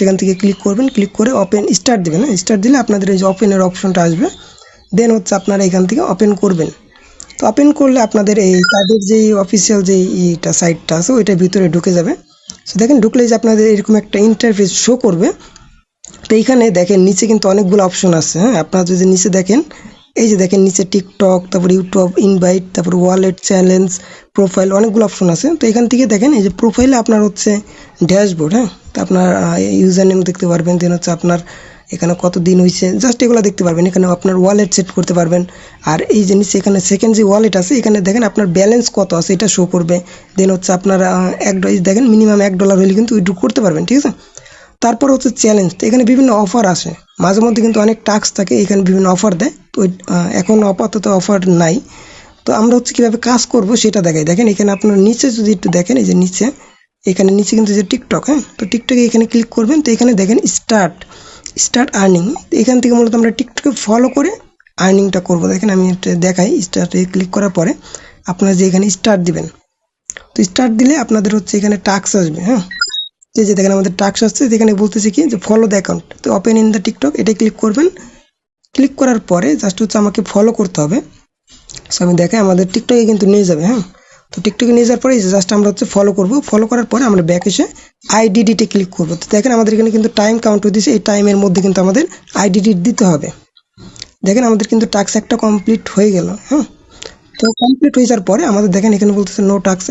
এখান থেকে ক্লিক করবেন, ক্লিক করে ওপেন স্টার্ট দেবেন। স্টার্ট দিলে আপনাদের এই যে ওপেনের অপশনটা আসবে, দেন হচ্ছে আপনারা এখান থেকে ওপেন করবেন। তো ওপেন করলে আপনাদের এই তাদের যেই অফিসিয়াল যেই ইটা সাইটটা আছে ওইটার ভিতরে ঢুকে যাবে। সো দেখেন ঢুকলে যে আপনাদের এরকম একটা ইন্টারফেস শো করবে। তো এইখানে দেখেন নিচে কিন্তু অনেকগুলো অপশন আছে। হ্যাঁ, আপনারা যদি নিচে দেখেন, এই যে দেখেন নিচে টিকটক, তারপর ইউটিউব, ইনভাইট, তারপর ওয়ালেট, চ্যালেঞ্জ, প্রোফাইল, অনেকগুলো অপশন আছে। তো এখান থেকে দেখেন এই যে প্রোফাইলে আপনার হচ্ছে ড্যাশবোর্ড। হ্যাঁ, তো আপনার ইউজার নেম দেখতে পারবেন, দেন হচ্ছে আপনার এখানে কত দিন হয়েছে, জাস্ট এগুলো দেখতে পারবেন। এখানে আপনার ওয়ালেট সেট করতে পারবেন। আর এই যে নিচে এখানে সেকেন্ড যে ওয়ালেট আছে, এখানে দেখেন আপনার ব্যালেন্স কত আছে এটা শো করবে। দেন হচ্ছে আপনার দেখেন মিনিমাম $1 হলে কিন্তু উইথড্র করতে পারবেন, ঠিক আছে। তারপর হচ্ছে চ্যালেঞ্জ। তো এখানে বিভিন্ন অফার আসে, মাঝে মধ্যে কিন্তু অনেক টাস্ক থাকে, এখানে বিভিন্ন অফার দেয়। তো এখন আপাতত অফার নাই। তো আমরা হচ্ছে কীভাবে কাজ করব সেটা দেখাই। দেখেন এখানে আপনার নিচে যদি একটু দেখেন, এই যে নিচে, এখানে নিচে কিন্তু যে টিকটক, হ্যাঁ, তো টিকটকে এখানে ক্লিক করবেন। তো এখানে দেখেন স্টার্ট আর্নিং। এখান থেকে মূলত আমরা টিকটকে ফলো করে আর্নিংটা করব। দেখেন আমি এটা দেখাই। স্টার্টে ক্লিক করার পরে আপনারা যে এখানে স্টার্ট দিবেন, তো স্টার্ট দিলে আপনাদের হচ্ছে এখানে টাস্ক আসবে। হ্যাঁ, যে দেখেন আমাদের টাস্ক আসছে, এখানে বলতেছে কি যে ফলো দ্য অ্যাকাউন্ট। তো ওপেন ইন দ্য টিকটক এটা ক্লিক করবেন। ক্লিক করার পরে জাস্ট হচ্ছে আমাকে ফলো করতে হবে। সো আমি দেখাই, আমাদের টিকটকে কিন্তু নিয়ে যাবে। হ্যাঁ, তো টিকটকে নিয়ে যাওয়ার পরে জাস্ট আমরা হচ্ছে ফলো করব। ফলো করার পরে আমরা ব্যাক এসে আইডিডিতে ক্লিক করব। তো দেখেন আমাদের এখানে কিন্তু টাইম কাউন্ট হয়ে দিয়েছে, এই টাইমের মধ্যে কিন্তু আমাদের আইডিডি দিতে হবে। দেখেন আমাদের কিন্তু টাস্ক একটা কমপ্লিট হয়ে গেল। হ্যাঁ, তো কমপ্লিট হয়ে যাওয়ার পরে আমাদের দেখেন এখানে বলতেছে নো টাস্ক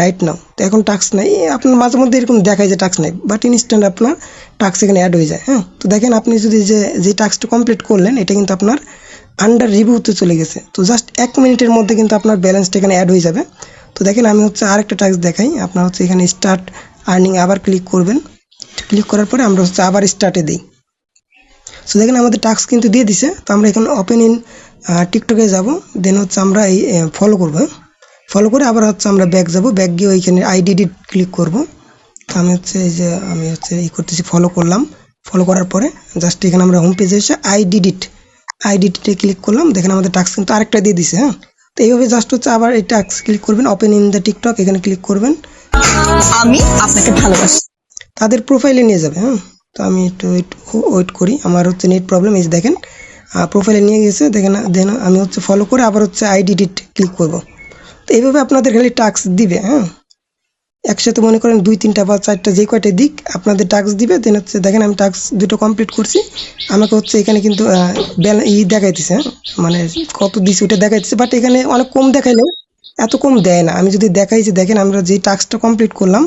রাইট নাও। তো এখন টাস্ক নাই, আপনার মাঝে মধ্যে এরকম দেখায় যে টাস্ক নাই, বাট ইনস্ট্যান্ট আপনার টাস্ক এখানে অ্যাড হয়ে যায়। হ্যাঁ, তো দেখেন আপনি যদি যে টাস্কটা কমপ্লিট করলেন এটা কিন্তু আপনার আন্ডার রিভিউতে চলে গেছে। তো জাস্ট 1 মিনিটের মধ্যে কিন্তু আপনার ব্যালেন্সটা এখানে অ্যাড হয়ে যাবে। তো দেখেন আমি হচ্ছে আরেকটা টাস্ক দেখাই। আপনার হচ্ছে এখানে স্টার্ট আর্নিং আবার ক্লিক করবেন। ক্লিক করার পরে আমরা হচ্ছে আবার স্টার্টে দিই। সো দেখেন আমাদের টাস্ক কিন্তু দিয়ে দিছে। তো আমরা এখানে ওপেন ইন টিকটকে যাব, দেন হচ্ছে আমরা এই ফলো করব। ফলো করে আবার হচ্ছে আমরা ব্যাক যাব, ব্যাক গিয়ে ওইখানে আইডিডি ক্লিক করব। তো আমি হচ্ছে এই যে আমি হচ্ছে করতেছি, ফলো করলাম। ফলো করার পরে জাস্ট এখানে আমরা হোম পেজে এসে আইডিডিতে ক্লিক করলাম। দেখেন আমাদের টাস্ক কিন্তু আরেকটা দিয়ে দিছে। হ্যাঁ, তো এইভাবে জাস্ট হচ্ছে আবার এই টাস্ক ক্লিক করবেন, ওপেন ইন দ্য টিকটক এখানে ক্লিক করবেন। আমি আপনাকে ভালোবাসি। তাদের প্রোফাইলে নিয়ে যাবে। হ্যাঁ, তো আমি একটু ওয়েট করি, আমার হচ্ছে নেট প্রবলেম। এই যে দেখেন প্রোফাইলে নিয়ে গেছে। দেখেন দেন আমি হচ্ছে ফলো করে আবার হচ্ছে আইডিডিট ক্লিক করব। তো এইভাবে আপনাদের খালি টাস্ক দিবে। হ্যাঁ, একসাথে মনে করেন 2-3টা বা 4টা যে কয়টা দিক আপনাদের টাস্ক দিবে। দেন হচ্ছে দেখেন আমি টাস্ক দুটো কমপ্লিট করছি। আমাকে হচ্ছে এখানে কিন্তু দেখাইতেছে, হ্যাঁ, মানে কত দিছি ওটা দেখাইতেছে, বাট এখানে অনেক কম দেখাইলেও এত কম দেয় না। আমি যদি দেখাই যে দেখেন আমরা যে টাস্কটা কমপ্লিট করলাম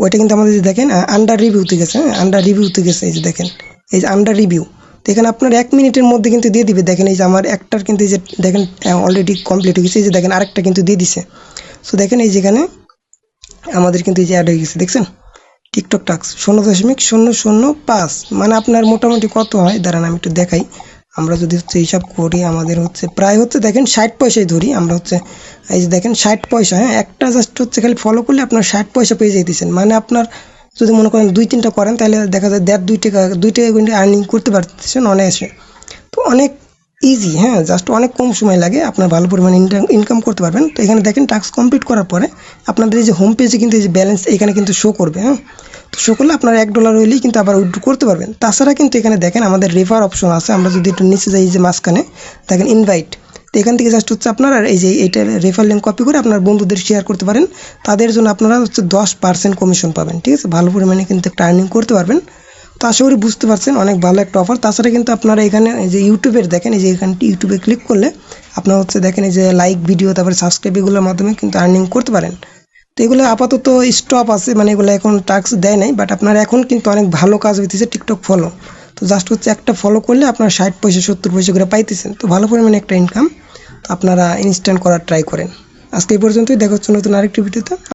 ওইটা কিন্তু আমাদের যে দেখেন আন্ডার রিভিউতে গেছে। হ্যাঁ, আন্ডার রিভিউতে গেছে। এই যে দেখেন এই যে আন্ডার রিভিউ। তো এখানে আপনার 1 মিনিটের মধ্যে কিন্তু দিয়ে দিবে। দেখেন এই যে আমার একটার কিন্তু এই যে দেখেন অলরেডি কমপ্লিট হয়ে গেছে। এই যে দেখেন আরেকটা কিন্তু দিয়ে দিছে। সো দেখেন এই যেখানে আমাদের কিন্তু এই যে অ্যাড হয়ে গেছে, দেখছেন টিকটক টাস্ক 0.005। মানে আপনার মোটামুটি কত হয় দাঁড়ান আমি একটু দেখাই। আমরা যদি হচ্ছে হিসাব করি আমাদের হচ্ছে প্রায় হচ্ছে দেখেন 60 পয়সাই ধরি আমরা হচ্ছে। এই যে দেখেন 60 পয়সা। হ্যাঁ, একটা জাস্ট হচ্ছে খালি ফলো করলে আপনার 60 পয়সা পেয়ে যাইতেছেন। মানে আপনার যদি মনে করেন 2-3টা করেন তাহলে দেখা যায় 1.5-2 টাকা কিন্তু আর্নিং করতে পারতেছেন অনায়াসে। তো অনেক ইজি। হ্যাঁ, জাস্ট অনেক কম সময় লাগে, আপনার ভালো পরিমাণে ইনকাম করতে পারবেন। তো এখানে দেখেন টাস্ক কমপ্লিট করার পরে আপনাদের এই যে হোম পেজে কিন্তু এই যে ব্যালেন্স এখানে কিন্তু শো করবে। হ্যাঁ, তো শো করলে আপনার $1 হইলেই কিন্তু আবার উইথড্র করতে পারবেন। তাছাড়া কিন্তু এখানে দেখেন আমাদের রেফার অপশন আছে। আমরা যদি একটু নিচে যাই, এই যে মাঝখানে দেখেন ইনভাইট। তো এখান থেকে জাস্ট হচ্ছে আপনারা এই যে এইটা রেফার লিঙ্ক কপি করে আপনার বন্ধুদের শেয়ার করতে পারেন। তাদের জন্য আপনারা হচ্ছে 10% কমিশন পাবেন, ঠিক আছে। ভালো পরিমাণে কিন্তু একটা আর্নিং করতে পারবেন। তো আশা করি বুঝতে পারছেন, অনেক ভালো একটা অফার। তাছাড়া কিন্তু আপনারা এখানে এই যে ইউটিউবের দেখেন, এই যে এখানে ইউটিউবে ক্লিক করলে আপনার হচ্ছে দেখেন এই যে লাইক ভিডিও, তারপরে সাবস্ক্রাইব, এগুলোর মাধ্যমে কিন্তু আর্নিং করতে পারেন। তো এগুলো আপাতত স্টপ আছে, মানে এগুলো এখন টাস্ক দেয় নাই, বাট আপনার এখন কিন্তু অনেক ভালো কাজ হইতেছে টিকটক ফলো। তো জাস্ট হচ্ছে একটা ফলো করলে আপনার 60 পয়সা 70 পয়সা করে পাইতেছেন। তো ভালো পরিমাণে একটা ইনকাম। তো আপনারা ইনস্ট্যান্ট করার ট্রাই করেন। আজকে এই পর্যন্তই, দেখা হচ্ছে নতুন আরেকটি ভিডিওতে।